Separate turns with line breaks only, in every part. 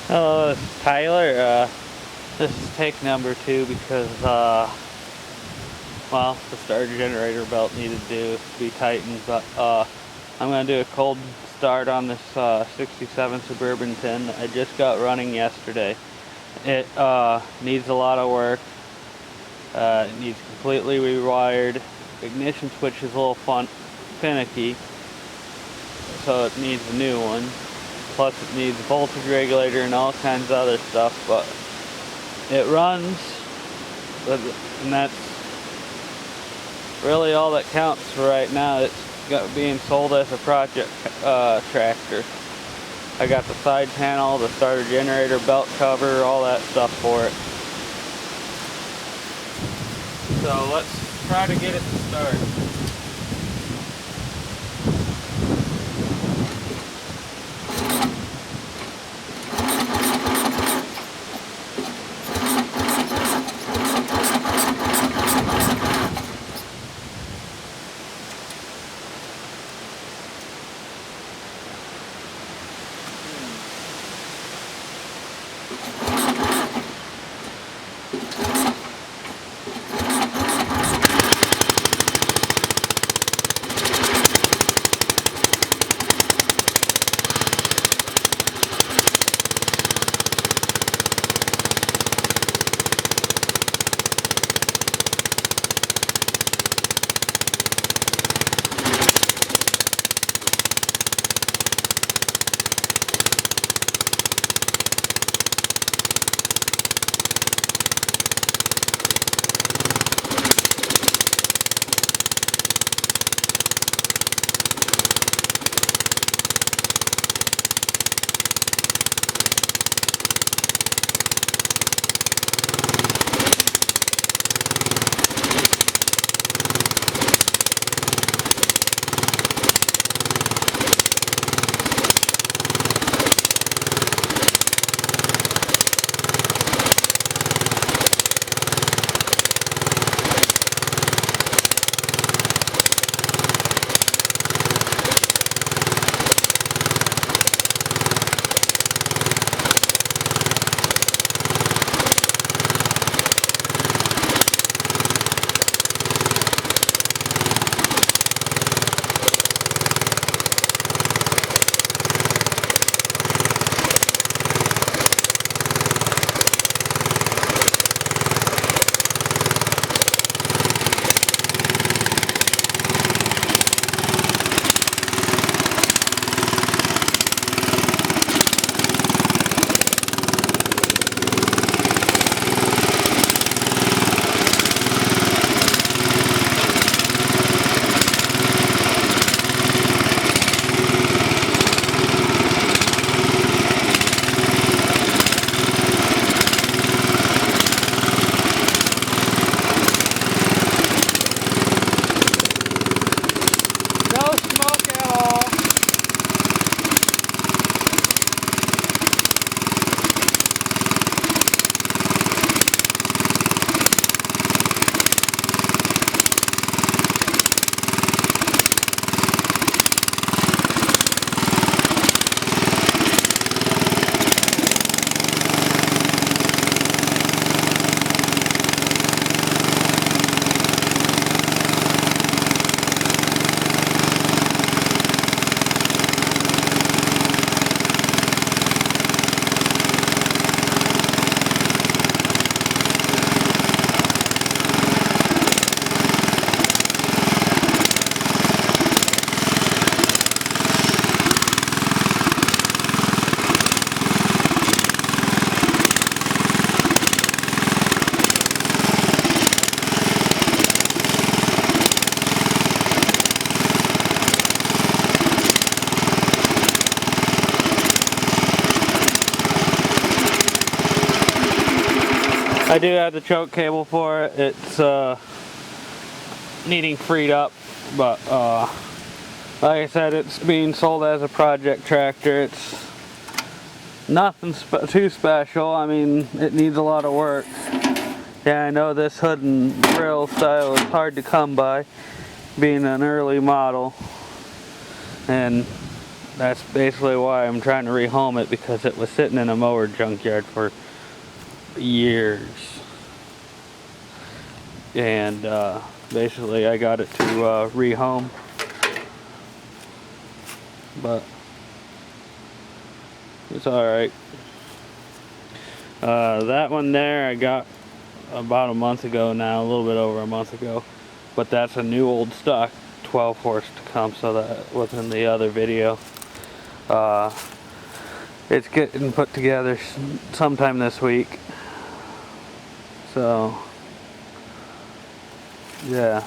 Hello, it's Tyler. This is take number 2 because, well, the starter generator belt needed to be tightened, but I'm going to do a cold start on this 67 Suburban 10 I just got running yesterday. It needs a lot of work. It needs completely rewired. Ignition switch is a little finicky, so it needs a new one. Plus it needs a voltage regulator and all kinds of other stuff, but it runs, and that's really all that counts for right now. It's being sold as a project tractor. I got the side panel, the starter generator belt cover, all that stuff for it. So let's try to get it to start. I do have the choke cable for it. It's needing freed up, but like I said, it's being sold as a project tractor. It's nothing too special. I mean, it needs a lot of work. Yeah, I know this hood and grill style is hard to come by, being an early model, and that's basically why I'm trying to rehome it, because it was sitting in a mower junkyard for years. And basically I got it to rehome. But it's alright. That one there I got about a month ago now, a little bit over a month ago. But that's a new old stock 12 horse Tecumseh, so that was in the other video. It's getting put together sometime this week. So, yeah.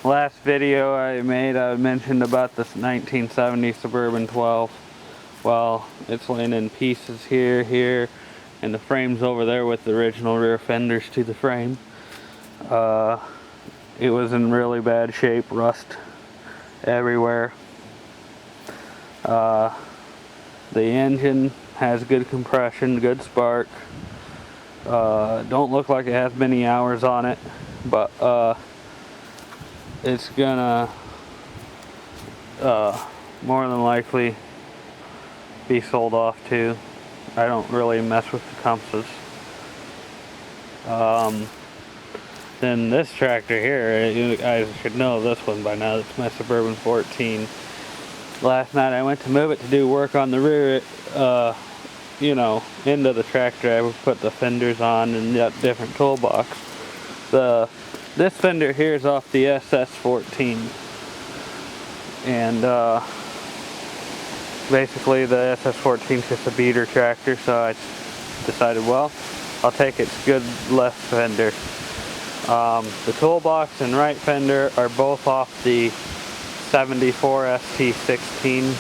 Last video I made, I mentioned about this 1970 Suburban 12. Well, it's laying in pieces here, and the frame's over there with the original rear fenders to the frame. It was in really bad shape, rust everywhere. The engine has good compression, good spark. Don't look like it has many hours on it, but it's gonna more than likely be sold off too. I don't really mess with Tecumsehs. Then this tractor here, you guys should know this one by now. It's my Suburban 14. Last night I went to move it to do work on the rear, you know, into the tractor. I put the fenders on and that different toolbox. This fender here is off the SS14, and basically the SS14 is just a beater tractor, so I decided, well, I'll take its good left fender. The toolbox and right fender are both off the 74 ST16.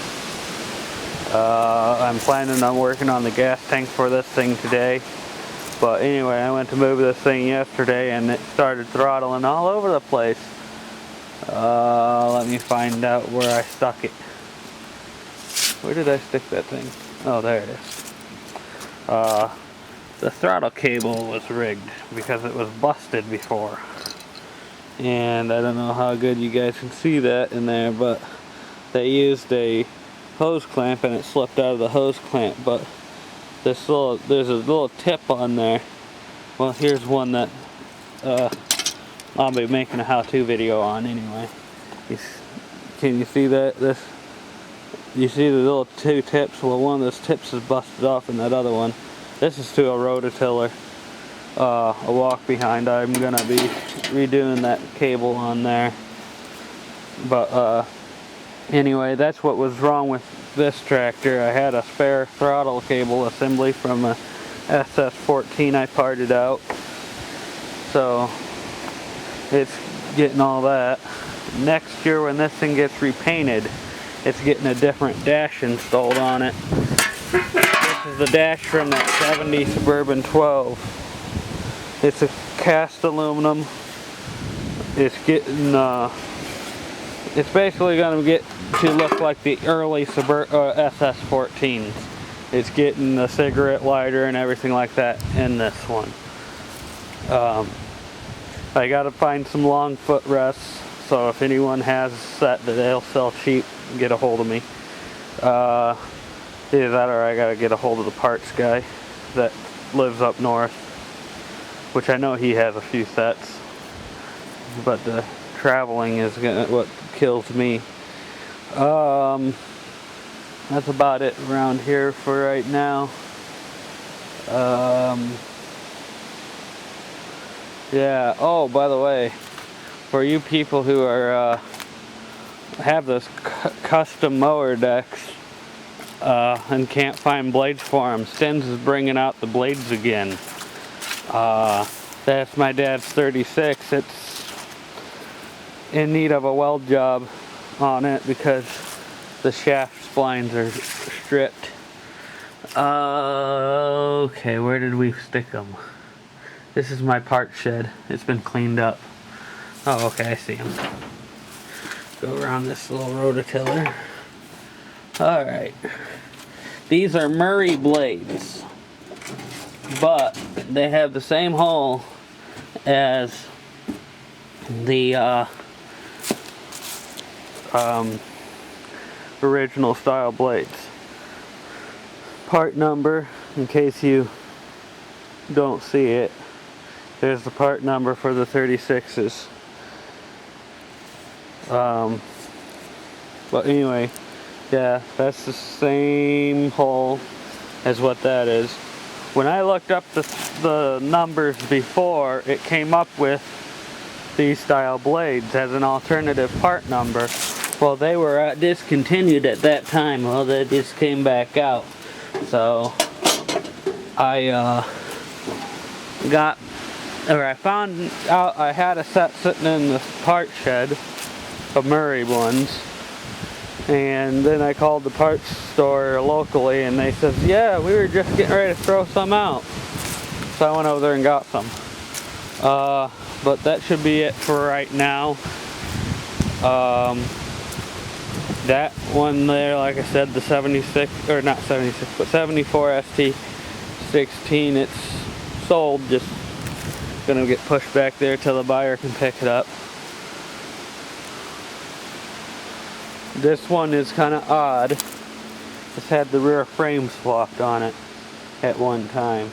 I'm planning on working on the gas tank for this thing today. But anyway, I went to move this thing yesterday and it started throttling all over the place. Let me find out where I stuck it. Where did I stick that thing? Oh, there it is. The throttle cable was rigged because it was busted before. And I don't know how good you guys can see that in there, but they used a hose clamp and it slipped out of the hose clamp. But there's a little tip on there. Well, here's one that I'll be making a how-to video on anyway. Can you see that? You see the little two tips? Well, one of those tips is busted off in that other one. This is to a rototiller, a walk behind. I'm gonna be redoing that cable on there. But anyway, that's what was wrong with this tractor. I had a spare throttle cable assembly from a SS14 I parted out. So it's getting all that. Next year when this thing gets repainted, it's getting a different dash installed on it. This is the dash from that 70 Suburban 12. It's a cast aluminum. It's getting it's basically going to get to look like the early SS14s. It's getting the cigarette lighter and everything like that in this one. I got to find some long footrests, so if anyone has a set that they'll sell cheap, get a hold of me. Either that or I got to get a hold of the parts guy that lives up north, which I know he has a few sets, but the traveling is what kills me. That's about it around here for right now. Yeah, oh, by the way, for you people who are have those custom mower decks and can't find blades for them, Stens is bringing out the blades again. That's my dad's 36. It's in need of a weld job on it because the shaft splines are stripped. Okay, where did we stick them? This is my part shed. It's been cleaned up. Oh, okay, I see them. Go around this little rototiller. Alright. These are Murray blades, but they have the same hole as the original style blades. Part number, in case you don't see it, there's the part number for the 36s. But anyway, yeah, that's the same hole as what that is. When I looked up the numbers before, it came up with these style blades as an alternative part number. Well, they were discontinued at that time. Well, they just came back out. So I found out I had a set sitting in the part shed of Murray ones, and then I called the parts store locally, and they said, yeah, we were just getting ready to throw some out. So I went over there and got some. But that should be it for right now. That one there, like I said, the 76, or not 76, but 74 ST16, it's sold, just gonna get pushed back there till the buyer can pick it up. This one is kind of odd. It's had the rear frame swapped on it at one time.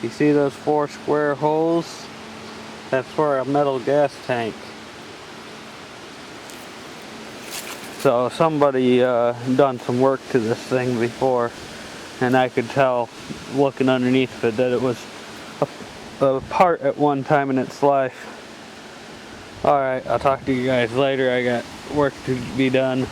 You see those 4 square holes? That's for a metal gas tank. So somebody done some work to this thing before, and I could tell looking underneath it that it was a part at one time in its life. Alright, I'll talk to you guys later. I got work to be done.